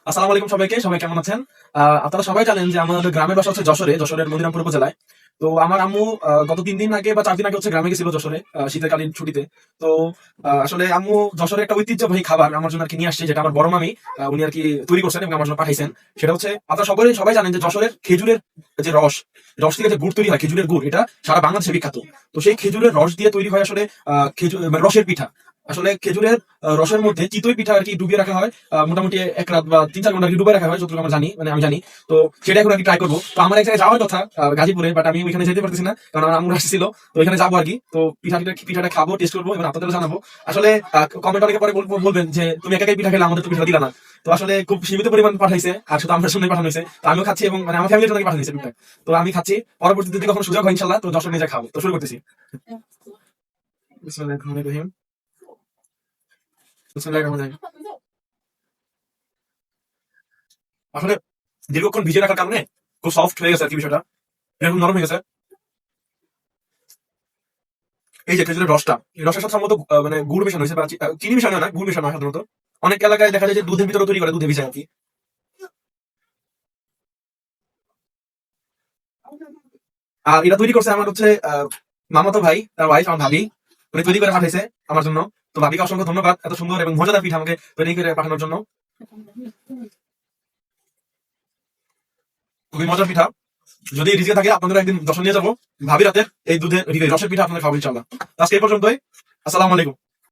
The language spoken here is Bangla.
আসসালামু আলাইকুম সবাইকে। সবাই কেমন আছেন? আপনারা সবাই জানেন যে আমাদের গ্রামের বাসা হচ্ছে যশোরের মনিরামপুর উপজেলায়। তো আমার আম্মু গত ৩ দিন আগে বা ৪ দিন আগে হচ্ছে গ্রামে গেছিল যশোরে শীতকালীন ছুটিতে। তো আসলে আম্মু যশোরের একটা ঐতিহ্যবাহী খাবার আমার জন্য আরকি নিয়ে আসছে, যেটা আমার বড় মামি উনি আরকি তৈরি করছেন এবং আমার জন্য পাঠাইছেন। সেটা হচ্ছে, আপনারা সবাই জানেন যে যশোরের খেজুরের যে রস থেকে যে গুড় তৈরি হয়, খেজুরের গুড়, এটা সারা বাংলাদেশে বিখ্যাত। তো সেই খেজুরের রস দিয়ে তৈরি হয় আসলে খেজুর মানে রসের পিঠা। আসলে খেজুরের রসের মধ্যে চিতই পিঠা আর কি ডুবিয়ে রাখা হয় মোটামুটি ১ রাত বা ৩-৪ ঘন্টা ডুবে রাখা হয়, যতটুকু আমরা জানি, মানে আমি জানি। তো সেটা এখন আর কি ট্রাই করবো। তো আমার এক জায়গায় যাওয়ার কথা গাজীপুরে, বাট আমি ওইখানে যেতে পারতেছি না, কারণ আমার আম্মু আসছিল। তো ওইখানে যাবো আর কি। তো পিঠাটা খাবো, টেস্ট করবো এবং আপনাদেরও জানাবো। আসলে কমেন্ট অনেকে পরে বলবেন যে তুমি একাই পিঠা খেলে, আমাদের তো পিঠা দিলা না। তো আসলে খুব সীমিত পরিমাণ পাঠাইছে, আর শুধু আমার জন্যই পাঠানো হয়েছে। তো আমিও খাচ্ছি এবং মানে আমার ফ্যামিলির জন্য পাঠানো হয়েছে পিঠা। তো আমি খাচ্ছি, পরবর্তীতে যদি কখনো সুযোগ হয় ইনশাল্লাহ তো যশোর নিয়ে যা খাবো। তো শুরু করতেছি। বিসমিল্লাহির রহমানির রহিম। বিসমিল্লাহির রহমানির রহিম। আসলে দীর্ঘক্ষণ ভিজিয়ে রাখার কারণে খুব সফট হয়ে গেছে আর কি বিষয়টা, এরকম নরম হয়ে গেছে। এই যে খেজুরের রসটা, এই রসের সাথে সম্ভবত মানে গুড় মেশানো হয়েছে বা চিনি মেশানো হয় না, গুড় মেশানো হয় সাধারণত। অনেক এলাকায় দেখা যায় যে দুধের ভিতরে তৈরি করে, দুধে ভিজায় আর কি। আর এটা তৈরি করছে আমার হচ্ছে মামাতো ভাই, তার ওয়াইফ, আমার ভাবি। উনি তৈরি করে পাঠাইছে আমার জন্য। তো ভাবিকে অসংখ্য ধন্যবাদ এত সুন্দর এবং মজাদার পিঠা আমাকে তৈরি করে পাঠানোর জন্য। খুবই মজার পিঠা। যদি রিজিকে থাকে আপনাদের একদিন যশোর নিয়ে যাবো। ভাবি রাতের এই দুধের রসের পিঠা আপনাদের খাবো ইনশাল্লাহ। তো আজকে এই পর্যন্তই। আসসালামু আলাইকুম।